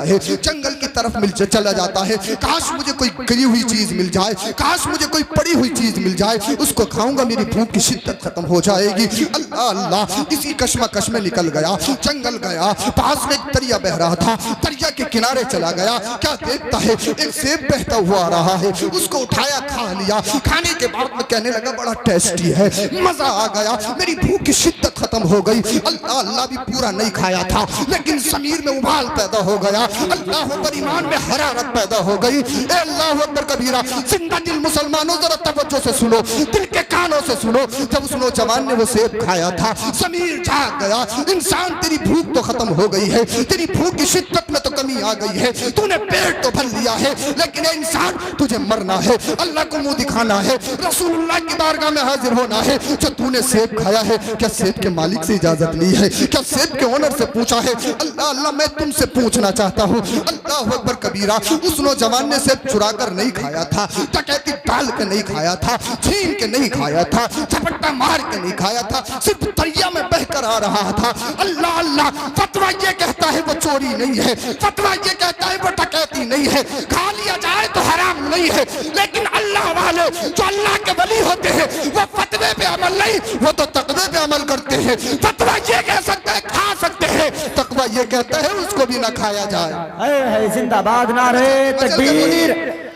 है, जंगल की तरफ मिल चला जाता है। काश मुझे कोई गिरी हुई चीज मिल जाए, काश मुझे कोई पड़ी हुई चीज मिल जाए, उसको खाऊंगा, मेरी भूख की शिद्दत खत्म हो जाएगी। अल्लाह अल्लाह, इसी कश्मकश में निकल गया, जंगल गया, पास में एक दरिया बह रहा था, दरिया के किनारे चला गया। क्या देखता है, एक सेब बहता हुआ आ रहा है, उसको उठाया, खा लिया। खाने के बाद में कहने लगा बड़ा टेस्टी है, मजा आ गया, मेरी भूख की शिद्दत खत्म हो गई। अल्लाह अल्लाह भी पूरा नहीं खाया था, लेकिन ज़मीर में उबाल पैदा हो गया। अल्लाह अकबर, ईमान में हरारत पैदा हो गई। अल्लाह अकबर कबीरा। जिंदा दिल मुसलमानों, जरा तवज्जो से सुनो, दिल के कानों से सुनो। जब उस नौजवान ने वो सेब खाया था, ज़मीर जाग गया। इंसान, तेरी भूख तो खत्म हो गई है, तेरी भूख की शिद्दत में तो कमी आ गई है, तूने पेट तो भर लिया है, लेकिन इंसान तुझे मरना है, अल्लाह को मुंह दिखाना है, रसूलुल्लाह की बारगाह में हाजिर होना है। जो तूने सेब खाया है, क्या सेब के मालिक से इजाजत ली है? क्या सेब के ओनर से पूछा है? अल्लाह अल्लाह, मैं तुमसे पूछना चाहता हूँ। अल्लाह अकबर कबीरा। उस नौजवान ने सेब चुरा कर नहीं खाया था, डकैती डाल के नहीं खाया था, छीन के नहीं खाया था, झपट्टा मार के नहीं खाया था, सिर्फ दरिया में बहकर आ रहा था। अल्लाह अल्लाह, फतवा ये कहता है वो चोरी नहीं है, फतवा ये कहता है वो डकैती नहीं है, खा लिया जाए तो हराम नहीं है, लेकिन अल्लाह वाले जो अल्लाह के वली होते हैं वो फतवे पे अमल नहीं, वो तो तकवे पे अमल करते हैं। फतवा ये कह सकता है खा सकते हैं, तकवा ये कहता है उसको भी ना खाया जाए। है जिंदाबाद, नारे तकबीर,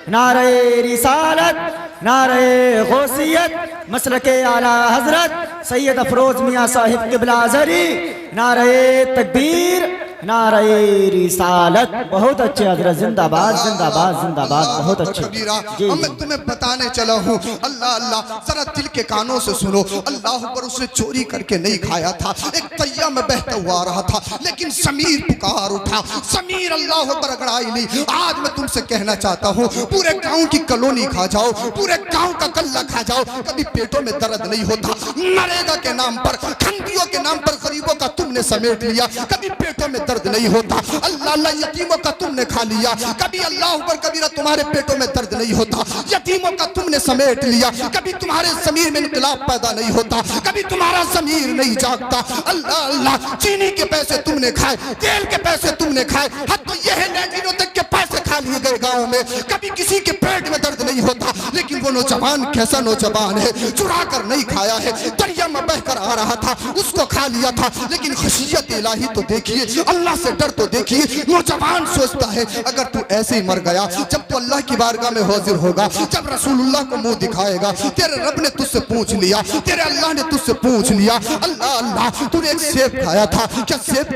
नारे रिसालत, नारे गौसियत, मसलके आला हजरत सैयद अफरोज मियाँ साहिब किबला अज़हरी, नारे तकबीर, नारे रिसालत। बहुत अच्छे हजरत, जिंदाबाद जिंदाबाद जिंदाबाद, बहुत अच्छे। अब मैं तुम्हें बताने चला हूँ, अल्लाह अल्लाह, जरा दिल के कानों से सुनो। अल्लाह पर उसने चोरी करके नहीं खाया था, एक दरिया में बहता हुआ आ रहा था, लेकिन समीर पुकार उठा, समीर अल्लाह पर अगड़ाई ली। आज मैं तुमसे कहना चाहता हूँ, पूरे गाँव की कलोनी खा जाओ, पूरे गाँव का गल्ला खा जाओ, कभी पेटों में दर्द नहीं होता। नरेगा के नाम पर, खंडियों के नाम पर गरीबों का तुमने समेट लिया, कभी पेटों में दर्द नहीं होता। अल्लाह अल्लाह, यतीमों का तुमने खा लिया, कभी अल्लाह ऊपर कबीरा तुम्हारे पेटों में दर्द नहीं होता। यतीमों का तुमने समेट लिया, कभी तुम्हारे ज़मीर में इनकलाब पैदा नहीं होता, कभी तुम्हारा ज़मीर नहीं जागता। अल्लाह अल्लाह, चीनी के पैसे तुमने खाए, तेल के पैसे तुमने खाए, हद तो यह है लैट्रिनों तक के पैसे खा लिए गए गाँव में, कभी किसी के पेट में दर्द नहीं होता। लेकिन वो नौजवान कैसा नौजवान है, चुरा कर नहीं खाया है, दरिया में बहकर आ रहा था, उसको खा लिया था। लेकिन खशियत इलाही तो देखिए, अल्लाह से डर तो देखिए। नौजवान सोचता है अगर तू ऐसे ही मर गया, जब तू अल्लाह की बारगाह में हाजिर होगा, जब रसूलुल्लाह को मुंह दिखाएगा, तेरे रब ने तुझसे पूछ लिया, तेरे अल्लाह ने तुझसे पूछ लिया, अल्लाह अल्लाह, तूने एक सेब खाया था, क्या सेब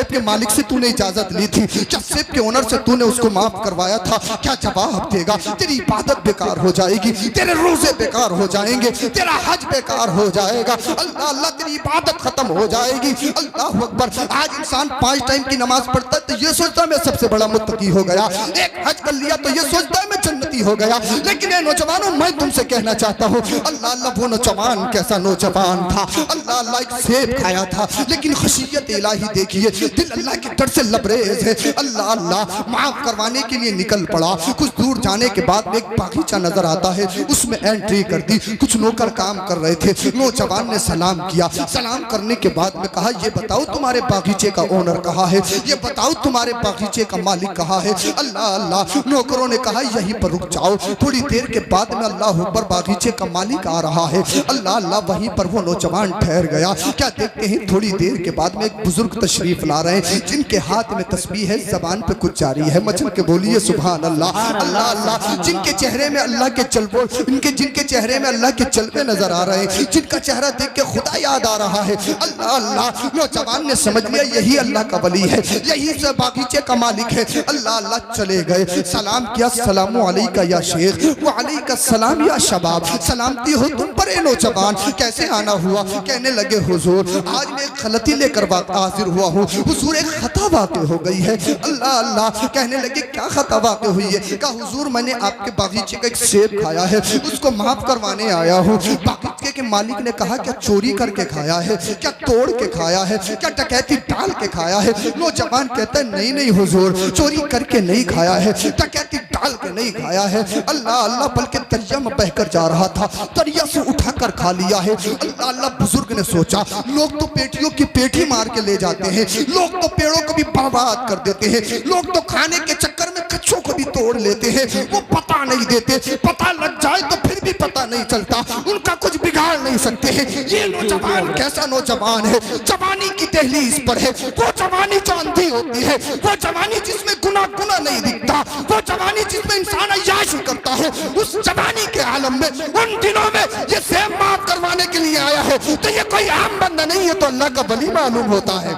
के मालिक से तूने इजाजत ली थी? क्या सेब के ओनर से तूने उसको माफ करवाया था? क्या जवाब देगा? तेरी इबादत बेकार हो जाएगी, तेरे रोजे बेकार हो जाएंगे, तेरा हज बेकार हो जाएगा। अल्लाह अल्लाह, तेरी इबादत खत्म हो जाएगी। अल्लाह अकबर। आज इंसान 5 टाइम की नमाज पढ़ता है तो ये सोचता है मैं सबसे बड़ा मुत्तकी हो गया, एक हज कर लिया तो ये सोचता है मैं जन्नती हो गया। लेकिन ये नौजवानों, मैं तुमसे कहना चाहता हूँ, अल्लाह अल्लाह, वो नौजवान कैसा नौजवान था। अल्लाह अल्लाह, एक सेब खाया था, लेकिन खशियत इलाही देखिए, दिल अल्लाह के डर से लबरेज है। अल्लाह अल्लाह, माफ करवाने के लिए निकल पड़ा। कुछ दूर जाने के बाद एक बागीचा नजर आता है, उसमें एंट्री कर दी। कुछ नौकर काम कर रहे थे, नौजवान ने सलाम किया। सलाम करने के बाद में कहा, ये बताओ तुम्हारे बागीचे का ओनर कहाँ है, ये बताओ तुम्हारे बागीचे का मालिक कहाँ है। अल्लाह अल्लाह, नौकरों ने कहा यहीं पर रुक जाओ, थोड़ी देर के बाद में अल्लाह ऊपर बागीचे का मालिक आ रहा है। अल्लाह अल्लाह, वहीं पर वो नौजवान ठहर गया। क्या देखते हैं, थोड़ी देर के बाद में एक बुजुर्ग तशरीफ ला रहे हैं, जिनके हाथ में तस्बीह है, जबान पे कुछ जारी है, मचल के बोलिए सुभान अल्लाह। अल्लाह अल्लाह, जिनके चेहरे में अल्लाह के चलबो, जिनके चेहरे में अल्लाह के जलवे नजर आ रहे हैं, जिनका चेहरा देख के खुदा याद आ रहा है। अल्लाह अल्लाह, नौजवान ने समझ लिया यही अल्लाह का वली है, यही से बागीचे का मालिक है। अल्लाह अल्लाह, चले गए, सलाम किया, सलामु अलैका या शेख, व अलैका सलाम या शबाब, सलामती हो तुम पर ए नौजवान, कैसे आना हुआ? कहने लगे हुजूर, आज मैं एक गलती लेकर हाजिर हुआ हूँ, हुजूर एक खता वाक़ हो गई है। अल्लाह अल्लाह, कहने लगे क्या खता वाक़ हुई है? कहा हुजूर, मैंने आपके बागीचे का एक सेब खाया है, उसको माफ करवाने आया हूँ। बागीचे के मालिक ने कहा क्या चोरी करके खाया है, क्या तोड़ के खाया है, क्या डकैती डाल के खाया है? नौजवान कहता है नहीं नहीं हुजूर, चोरी करके नहीं खाया है, डकैती डाल के नहीं खाया है अल्लाह अल्लाह, बल्कि दरिया में बहकर जा रहा था, दरिया से उठाकर खा लिया है अल्लाह अल्लाह। बुजुर्ग ने सोचा लोग तो पेटियों की पेटी मार के ले जाते हैं, लोग तो पेड़ों को भी बर्बाद कर देते हैं, लोग तो खाने के चक्कर में कच्चों को भी तोड़ लेते हैं, वो पता नहीं देते, पता लग जाए तो फिर भी पता नहीं चलता, उनका कुछ बिगाड़ नहीं सकते हैं। ये नौजवान कैसा नौजवान है, जवानी की दहलीज पर है, वो जवानी जो अंधी होती है, वो जवानी जिसमें गुना गुना नहीं दिखता, वो जवानी जिसमें इंसान अय्याशी करता है, उस जवानी के आलम में उन दिनों में ये सेब माफ करवाने के लिए आया है। तो ये कोई आम बंदा नहीं है, तो अल्लाह का वली मालूम होता है,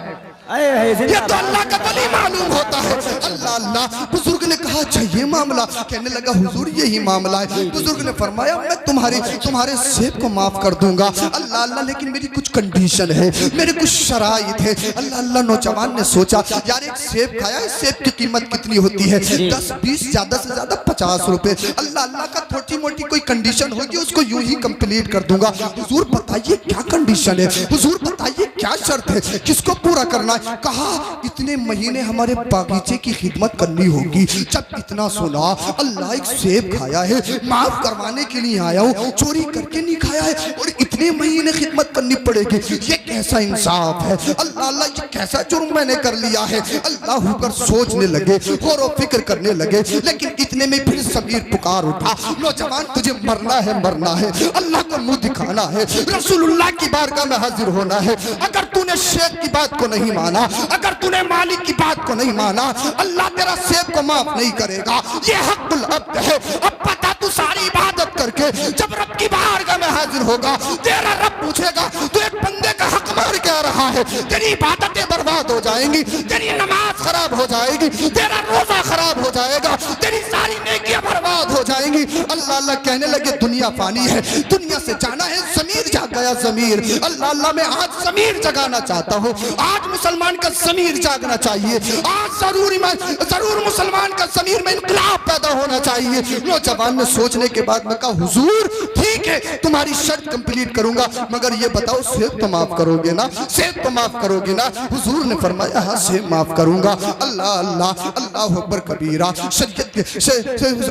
ये तो अल्लाह का वली मालूम होता है। अल्लाह अल्लाह। बुजुर्ग ने कहा अच्छा ये मामला, कहने लगा हुजूर यही मामला है। बुजुर्ग ने फरमाया मैं तुम्हारे सेब को माफ कर दूंगा अल्लाह अल्लाह, लेकिन मेरी कुछ कंडीशन है, मेरे कुछ शराइत है अल्लाह अल्लाह। नौजवान ने सोचा यार एक सेब खाया, इस सेब की कीमत कितनी होती है, 10-20 ज्यादा से ज्यादा 50 रुपए। अल्लाह अल्लाह का छोटी मोटी कोई कंडीशन होगी उसको यूं ही कंप्लीट कर दूंगा। हुजूर बताइए क्या कंडीशन है, हुजूर बताइए क्या शर्त है, किसको पूरा करना है। कहा इतने महीने हमारे बागीचे की खिदमत करनी होगी। जब इतना सुना अल्लाह एक सेब खाया है, माफ करवाने के लिए आया हूँ, चोरी करके नहीं खाया है और इतने महीने खिदमत करनी पड़ेगी, ये कैसा इंसाफ है अल्लाह अल्लाह, ये कैसा जुर्म मैंने कर लिया है। अल्लाह होकर सोचने लगे, गौर फिक्र करने लगे, लेकिन इतने में फिर समीर पुकार उठा नौजवान तुझे मरना है अल्लाह को मुंह दिखाना है, रसूलुल्लाह की बारगाह में हाजिर होना है। अगर तूने शेख की बात को नहीं माना, अगर तूने मालिक की बात को नहीं माना, अल्लाह तेरा सेब को माफ नहीं करेगा। ये हक़ुल अब्द है। अब पता तू सारी इबादत करके जब रब की बारगाह में हाजिर होगा, तेरा रब पूछेगा तू एक बंदे का हक मार के आ रहा है, तेरी इबादतें बर्बाद हो जाएंगी, तेरी नमाज खराब हो जाएगी, तेरा रोजा खराब हो जाएगा, तेरी सारी नेकियां बर्बाद हो जाएंगी। अल्लाह अल्लाह कहने लगे दुनिया फानी है, दुनिया से जाना है, ज़मीर जाग गया ज़मीर। अल्लाह अल्लाह मैं आज ज़मीर जगाना चाहता हूँ, आज मुसलमान का ज़मीर जागना चाहिए, आज जरूर मुसलमान का ज़मीर में इनकलाब पैदा होना चाहिए। नौजवान ने सोचने के बाद मैं कहा हुजूर ठीक है तुम्हारी शर्त कंप्लीट करूंगा, मगर ये बताओ सेब तो माफ करोगे ना, सेब तो माफ करोगे ना। हुजूर ने फरमाया हाँ सेब माफ करूंगा। अल्लाह अल्लाह अल्लाह अकबर कबीरा, शरीयत के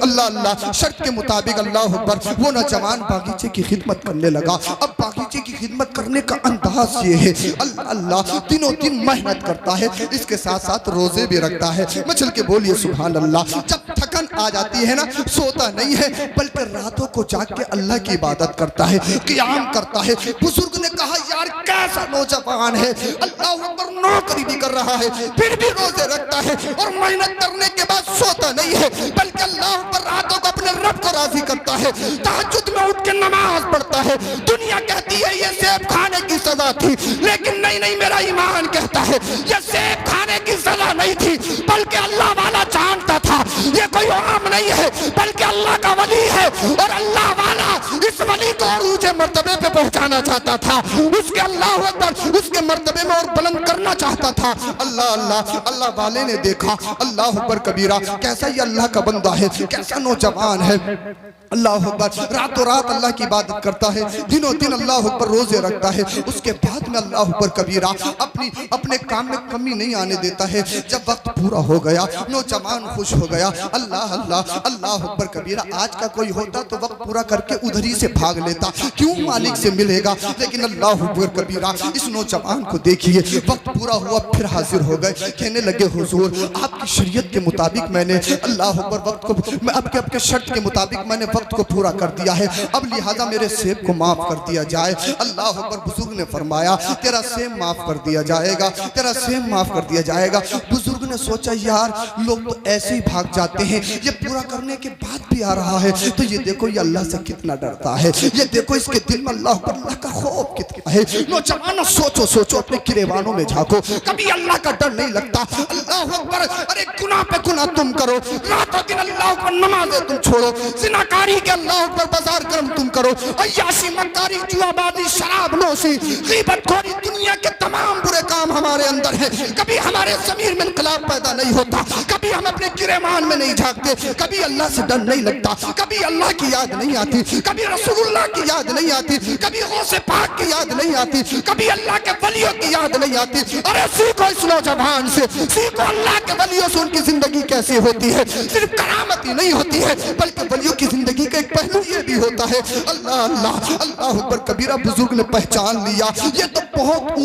अल्लाह अल्लाह शर्त के मुताबिक अल्लाह अकबर। वो नौजवान बागीचे की खिदमत करने लगा। अब बागीचे की खिदमत करने का अंदाज ये है अल्लाह अल्लाह दिनों दिन मेहनत करता है, इसके साथ साथ रोजे भी रखता है। मचल के बोलिए सुभान अल्लाह। जब थकन आ जाती है ना, सोता नहीं है बल्कि रातों को जाग के अल्लाह की इबादत करता है, क़ियाम करता है। बुजुर्ग ने कहा यार कैसा नौजवान है, अल्लाह अकबर नौकरी भी कर रहा है फिर भी रोजे रखता है और मेहनत करने के बाद सोता नहीं है बल्कि अल्लाह पर रातों को अपने रब को राजी करता है, तहज्जुद में उठ के नमाज पढ़ता है। दुनिया कहती है ये सेब खाने की सजा थी, लेकिन नहीं मेरा ईमान कहता है ये सेब खाने की सजा नहीं थी, बल्कि अल्लाह वाला जानता था ये कोई आम नहीं है बल्कि अल्लाह का वली है, और अल्लाह वाला इस वली को और ऊंचे मर्तबे पे पहुंचाना चाहता था, उसके अल्लाह अकबर उसके मर्तबे में और बुलंद करना चाहता था। अल्लाह अल्लाह अल्लाह वाले ने देखा अल्लाह अकबर कबीरा कैसा ये अल्लाह का बंदा है, कैसा नौजवान है। अल्लाह अकबर रातों रात अल्लाह की इबादत करता है, दिनों दिन अल्लाह अकबर रोजे रखता है। उसके बाद में अल्लाह अकबर कबीरा अपने काम में कमी नहीं आने देता है। जब वक्त पूरा हो गया नौजवान खुश हो गया। अल्लाह अल्लाह अल्लाह अकबर कबीरा। आज का कोई होता तो वक्त पूरा करके उधर ही से भाग लेता, क्यों मालिक से मिलेगा, लेकिन अल्लाह अकबर कबीरा इस नौजवान को देखिए वक्त पूरा हुआ फिर हाजिर हो गए। कहने लगे हुजूर आपकी शरीयत के मुताबिक मैंने अल्लाह अकबर वक्त को मैं आपके शर्त के मुताबिक मैंने वक्त को पूरा कर दिया है, अब लिहाजा मेरे सेब को माफ कर दिया जाए। अल्लाह अकबर। बुजुर्ग ने फरमाया तेरा सेब माफ कर दिया जाएगा, तेरा सेब माफ कर दिया जाएगा। बुजुर्ग ने सोचा यार लोग तो ऐसे ही भाग जाते हैं, ये पूरा करने के बाद भी आ रहा है तो ये देखो ये अल्लाह से कितना डरता है, ये देखो इसके दिल में अल्लाह का खौफ कितना है। नौजवानों सोचो अपने गिरेबानों में झांको, कभी अल्लाह का डर नहीं लगता। अल्लाह अकबर। अरे गुनाह पे गुनाह तुम करो, रातों दिन अल्लाह अकबर नमाज़ें तुम छोड़ो, जिनाकारी के अल्लाह अकबर बाजार कर्म तुम करो, अय्याशी मक्कारी जुआबाजी शराब नोशी गीबत खोरी दुनिया के तमाम बुरे काम हम हमारे अंदर है, कभी हमारे ज़मीर में इनकलाब पैदा नहीं होता, कभी हम अपने गिरेमान में नहीं झांकते, कभी अल्लाह से डर नहीं लगता, कभी अल्लाह की याद नहीं आती, कभी रसूलुल्लाह की याद नहीं आती, कभी गौसे पाक की याद नहीं आती, कभी अल्लाह के वलियों की याद नहीं आती। अरे सीखो इस नौजवान से, सीखो अल्लाह के वलियों से उनकी जिंदगी कैसी होती है। सिर्फ करामत ही नहीं होती है बल्कि वलियों की जिंदगी का एक पहलू ये भी होता है। अल्लाह अल्लाह अल्लाह अकबर कबीरा बुजुर्ग ने पहचान लिया, ये तो बहुत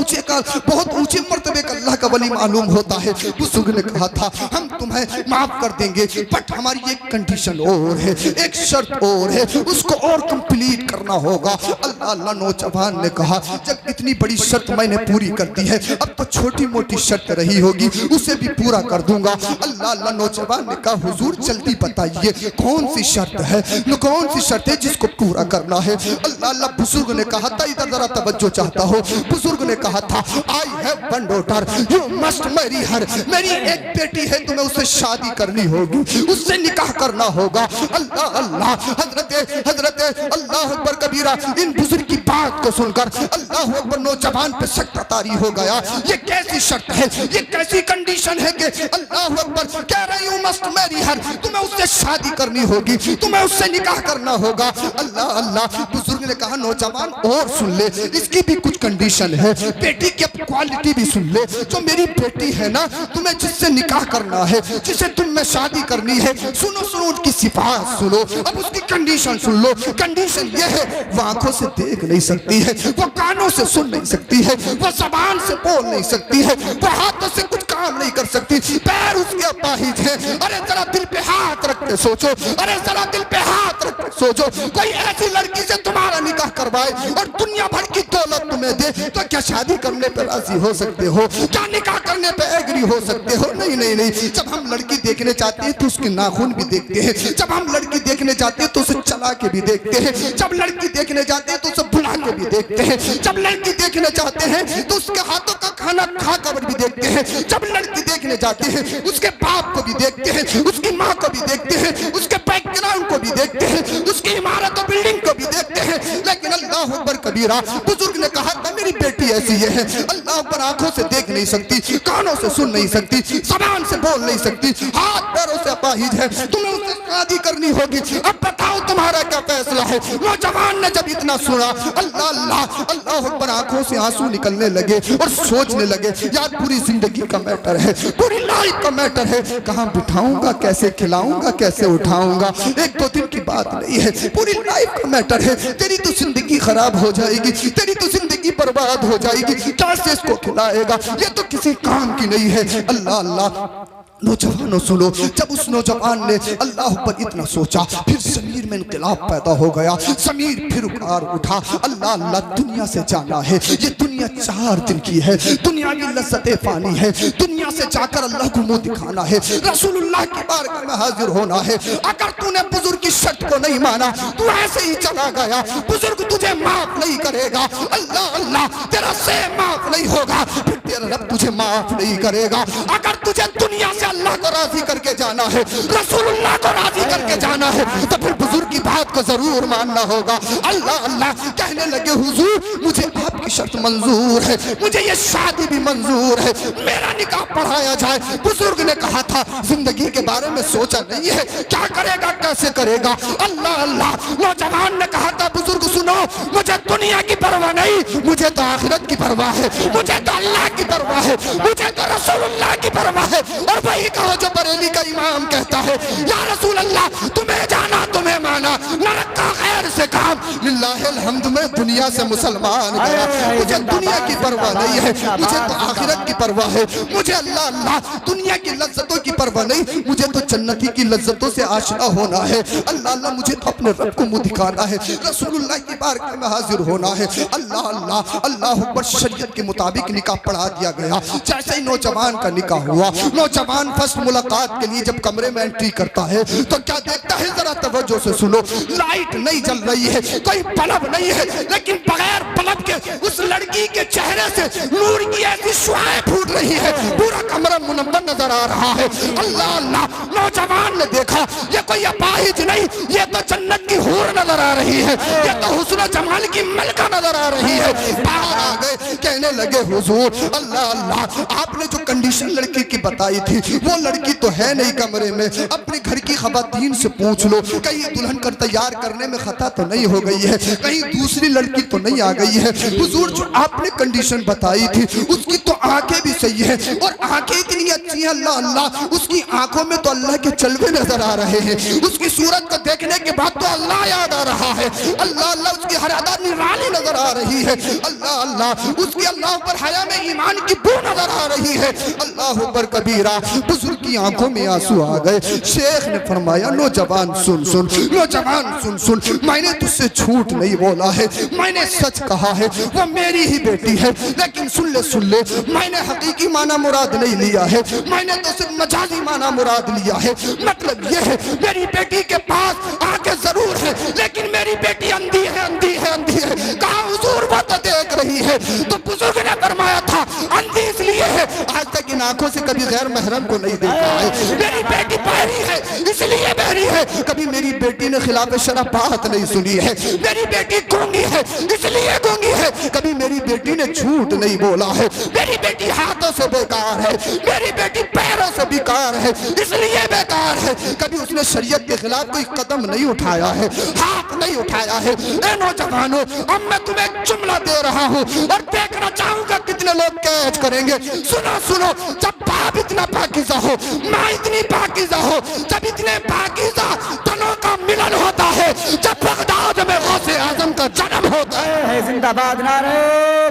ऊंचे मर्तबे का अल्लाह का वली मालूम होता है। बुजुर्ग ने कहा था हम तुम्हें माफ कर देंगे, बट हमारी एक कंडीशन और है, एक शर्त और है, उसको और कंप्लीट करना होगा। अल्लाह अल्लाह नौजवान ने कहा जब इतनी बड़ी शर्त मैंने पूरी कर दी है, अब तो छोटी मोटी शर्त रही होगी, उसे भी पूरा कर दूंगा। अल्लाह अल्लाह नौजवान ने कहा हुजूर जल्दी बताइए कौन सी शर्त है, कौन सी शर्त है जिसको पूरा करना है। अल्लाह अल्लाह बुजुर्ग ने कहा था, इधर जरा तवज्जो चाहता हो, बुजुर्ग ने कहा था I have one daughter you must marry her, मेरी एक बेटी है तुम्हें उससे शादी करनी होगी, उससे निकाह करना होगा। अल्लाह अल्लाह हजरत अल्लाह अकबर कबीरा इन बुजुर्ग की बात को सुनकर अल्लाह अकबर नौजवान पे शक तारी हो गया। ये कैसी शर्त है, ये कैसी कंडीशन है कि अल्लाह अकबर कह रही हूँ मस्ट मैरी हर, तुम्हें उससे शादी करनी होगी, तुम्हें उससे निकाह करना होगा। अल्लाह अल्लाह बुजुर्ग ने कहा नौजवान और सुन ले, इसकी भी कुछ कंडीशन है, बेटी की क्वालिटी भी सुन ले। जो मेरी बेटी है ना, तुम्हें जिससे निकाह करना है, जिसे तुम में शादी करनी है, सुनो सुनो उनकी सिफात सुनो, अब उसकी कंडीशन सुन लो। कंडीशन ये है वो आंखों से देख नहीं सकती है, वो कानों से सुन नहीं सकती है, वो जबान से बोल नहीं सकती है, वो हाथों से कुछ काम नहीं कर सकती, पैर उसके अपाहिज है। अरे जरा दिल पे हाथ रख के सोचो, अरे जरा दिल पे हाथ रख के सोचो, कोई ऐसी लड़की से तुम्हारा निकाह करवाए और दुनिया भर की दौलत तुम्हें दे, तो क्या शादी करने पे राजी हो सकते हो? क्या निकाह करने पे एग्री हो सकते हो? नहीं नहीं नहीं। जब हम लड़की देखने जाते हैं तो उसके नाखून भी देखते हैं, जब हम लड़की देखने जाते हैं तो उसे चला के भी देखते हैं, जब लड़की देखने जाते हैं तो उसे बुला के भी देखते हैं, जब लड़की देखने जाते हैं तो उसके हाथों का खाना खा कर भी देखते हैं, जब लड़की देखने जाते हैं उसके बाप को भी देखते हैं, उसकी माँ को भी देखते हैं, उसके बैकग्राउंड को भी देखते हैं, उसकी इमारत और बिल्डिंग को भी देखते हैं। लेकिन अल्लाह अकबर कबीरा बुजुर्ग ने कहा था मेरी बेटी ऐसी है, अल्लाह अकबर आंखों से देख नहीं सकती, कानों से सुन नहीं सकती, जबान से बोल नहीं सकती, हाथ पैरों से अपाहिज है, तुम्हें उससे शादी करनी होगी। अब बताओ तुम्हारा क्या फैसला है? नौजवान ने जब इतना सुना अल्लाह अल्लाह अल्लाह अकबर आंखों से आंसू निकलने लगे और सोचने लगे यार पूरी जिंदगी का मैटर है, पूरी लाइफ का मैटर है, कहाँ बिठाऊंगा, कैसे खिलाऊंगा, कैसे उठाऊंगा, एक दो दिन की बात नहीं है, पूरी लाइफ का मैटर है। तेरी तो जिंदगी खराब हो जाएगी, तेरी तो जिंदगी बर्बाद हो जाएगी, कैसे इसको खिलाएगा, ये तो किसी काम की नहीं है। अल्लाह अल्लाह नौजवानों सुनो, जब उस नौजवान ने अल्लाह पर इतना सोचा फिर जमीर में इनकलाब पैदा हो गया, जमीर फिर उखाड़ उठा। अल्लाह अल्लाह दुनिया से जाना है, ये दुनिया 4 दिन की है, दुनिया की लज्जतें पानी है, दुनिया से जाकर अल्लाह को मुंह दिखाना है, रसूलुल्लाह की बारगाह में हाजिर होना है। अगर तूने बुजुर्ग की शर्त को नहीं माना, तू ऐसे ही चला गया, बुजुर्ग तुझे माफ नहीं करेगा। अल्लाह अल्लाह तेरा से माफ नहीं होगा, फिर तेरा रब तुझे माफ नहीं करेगा। अगर तुझे दुनिया से अल्लाह को राजी करके जाना है, रसूलुल्लाह को राजी करके जाना है, तो फिर बुजुर्ग की बात को जरूर मानना होगा। अल्लाह अल्लाह कहने लगे हुजूर मुझे आपकी शर्त मंजूर है, मुझे ये शादी भी मंजूर है, मेरा निकाह पढ़ाया जाए। बुजुर्ग ने कहा था जिंदगी के बारे में सोचा नहीं है, क्या करेगा, कैसे करेगा। अल्लाह अल्लाह नौजवान ने कहा था बुजुर्ग सुनो, मुझे दुनिया की परवाह नहीं, मुझे तो आखिरत की परवाह है, मुझे तो अल्लाह की परवाह है, मुझे तो रसूलुल्लाह की परवाह है। और वही कहो जो बरेली का इमाम कहता है या रसूल अल्लाह तुम्हें जाना तुम्हें माना, नरक का खैर से काम, लिल्लाहिल हम्द में दुनिया से मुसलमान गया। मुझे दुनिया की परवाह नहीं है, मुझे तो आखिरत की परवाह है, मुझे अल्लाह अल्लाह दुनिया की लज्जतों की परवाह नहीं, मुझे तो जन्नती की लज्जतों से आशना होना है। अल्लाह अल्लाह मुझे तो अपने रब को मुंह दिखाना है, रसूलुल्लाह की बारगाह में हाजिर होना है। अल्लाह अल्लाह अल्लाह अकबर शरीयत के मुताबिक निकाह पढ़ा दिया गया। जैसे ही नौजवान का निकाह हुआ, नौजवान फर्स्ट मुलाकात के लिए जब कमरे में एंट्री करता है तो क्या देखता है, जरा तवज्जो से सुनो। लाइट नहीं जल रही है, कोई बल्ब नहीं है, लेकिन बगैर बल्ब के उस लड़की के चेहरे से नूर की ऐसी शुआएं फूट रही है, पूरा कमरा मुनव्वर नजर आ रहा है। अल्लाह अल्लाह नौजवान ने देखा ये कोई अपाहिज नहीं, ये तो जन्नत की हूर नजर आ रही है, ये तो हुस्न जमाल की मलका नजर आ रही है। बाहर आ गए, कहने लगे हुजूर अल्लाह अल्लाह, आपने जो कंडीशन लड़की की बताई थी वो लड़की तो है नहीं कमरे में, अपने घर की खवातीन से पूछ लो कहीं दुल्हन कर तैयार करने में खता तो नहीं हो गई है, कहीं दूसरी लड़की तो नहीं आ गई है। हुजूर जो आपने कंडीशन बताई थी उसकी तो आंखें भी सही है और आंखें इतनी अच्छी है, अल्लाह अल्लाह, उसकी आंखों में तो अल्लाह के जलवे नजर आ रहे हैं, उसकी सूरत को देखने के बाद तो अल्लाह याद आ रहा है, अल्लाह अल्लाह, उसकी हर अदा निराली नजर आ रही है, अल्लाह अल्लाह, उसकी अल्लाह पर हया में ईमान की बू नजर आ रही है, अल्लाह पर कबीरा। बुजुर्ग की आंखों में आंसू आ गए। शेख ने फरमाया नौजवान सुन सुन, नौजवान सुन सुन, मैंने तुझसे झूठ नहीं बोला है, मैंने सच कहा है, वो मेरी ही बेटी है, लेकिन सुन ले, मैंने हकीकी माना मुराद नहीं लिया है, मैंने तो सिर्फ मजाजी माना मुराद लिया है। मतलब ये है मेरी बेटी के पास आंखें जरूर है, लेकिन मेरी बेटी अंधी है, अंधी है, अंधी है। कहा हुजूर वो तो देख रही है, तो बुजुर्ग ने फरमाया था अंधी इसलिए है, आज तक इन आंखों से कभी गैर महरम को नहीं देखा है। मेरी बेटी बहरी है इसलिए बहरी है, कभी मेरी बेटी ने खिलाफ शरअ बात नहीं सुनी है। मेरी बेटी गूंगी है इसलिए गूंगी है, कभी मेरी बेटी ने झूठ नहीं बोला है। मेरी बेटी हाथों से बेकार है, मेरी बेटी पैरों से बेकार है, इसलिए बेकार है, कभी उसने शरीयत के खिलाफ कोई कदम नहीं उठाया है, हाथ नहीं उठाया है। ए नौजवानों, अब मैं तुम्हें एक जुमला दे रहा हूँ और देखना चाहूंगा कितने लोग कैच करेंगे। सुनो सुनो, जब बाप इतना पाकीज़ा हो, माँ इतनी पाकीज़ा हो, जब इतने पाकीज़ा तनों का मिलन होता है, जब बगदाद में गौसे आजम का जन्म होता है। जिंदाबाद नारे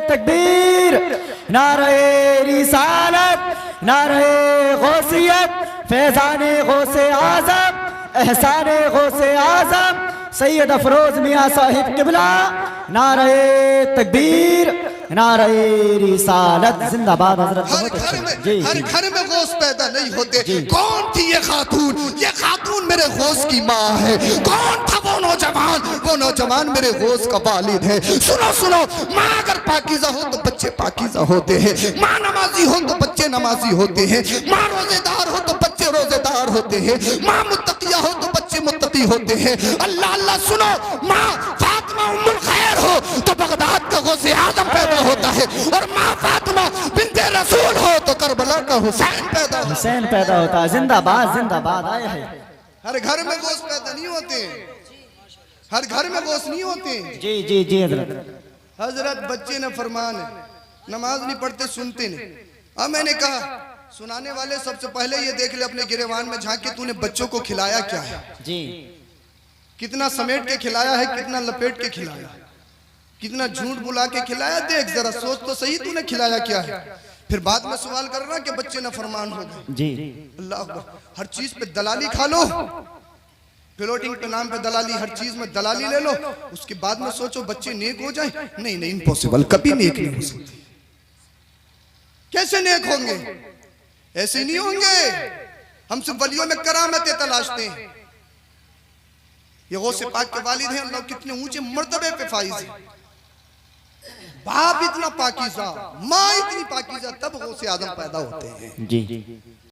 तकबीर, नारे रिसालत, नारे गौसियत, फैजाने गौसे आजम, एहसाने गौसे आजम सैयद अफरोज मियाँ साहिब किबला, नारे तकबीर, नारे रिसालत, जिंदाबाद हजरत। हर घर में गौस पैदा नहीं होते। कौन थी ये खातून? ये खातून मेरे गौस की माँ है। कौन था वो नौजवान? वो नौजवान मेरे गौस का वालिद है। सुनो सुनो, माँ अगर पाकीज़ा हो तो बच्चे पाकीज़ा होते हैं, माँ नमाजी हो तो बच्चे नमाजी होते हैं, माँ रोजेदार हो तो बच्चे रोजेदार होते हैं, माँ मुत्तकिया हो तो बच्चे मुत्तकी होते हैं। अल्लाह अल्लाह, सुनो, माँ फातिमा उम्मुल खैर हो तो बगदाद का गौसे आजम पैदा होता है, और माँ फातिमा बिन्ते रसूल हो तो करबला का हुसैन पैदा होता है। जिंदाबाद जिंदाबाद आए हैं। हर घर में गोश्त पैदा नहीं होते, हर घर में गोश्त नहीं होते। जी जी जी हजरत। हजरत बच्चे न फरमान है, नमाज नहीं पढ़ते, सुनते नहीं। अब मैंने कहा सुनाने वाले सबसे पहले ये देख ले अपने गिरेवान में झांक के, तूने बच्चों को खिलाया क्या है जी, कितना समेट के खिलाया है, कितना लपेट के खिलाया, कितना झूठ बुला के खिलाया। देख जरा सोच तो सही, तूने खिलाया क्या है। फिर बाद में सवाल कर रहा कि बच्चे न फरमान हो गए। जी अल्लाह अकबर। हर चीज पे दलाली खा लो, प्लॉटिंग के नाम पे दलाली, हर चीज में दलाली ले लो, उसके बाद में सोचो बच्चे नेक हो जाए। नहीं नहीं, इम्पॉसिबल, कभी नेक नहीं हो सकते। कैसे नेक होंगे? ऐसे नहीं होंगे। हम सिर्फ वलियों में करामतें तलाशते हैं। ये गौसे पाक के वालिद हैं, अल्लाह कितने ऊंचे मर्तबे पे फाइज है। बाप इतना पाकीज़ा, माँ इतनी पाकीज़ा, तब गौसे आजम पैदा होते हैं। जी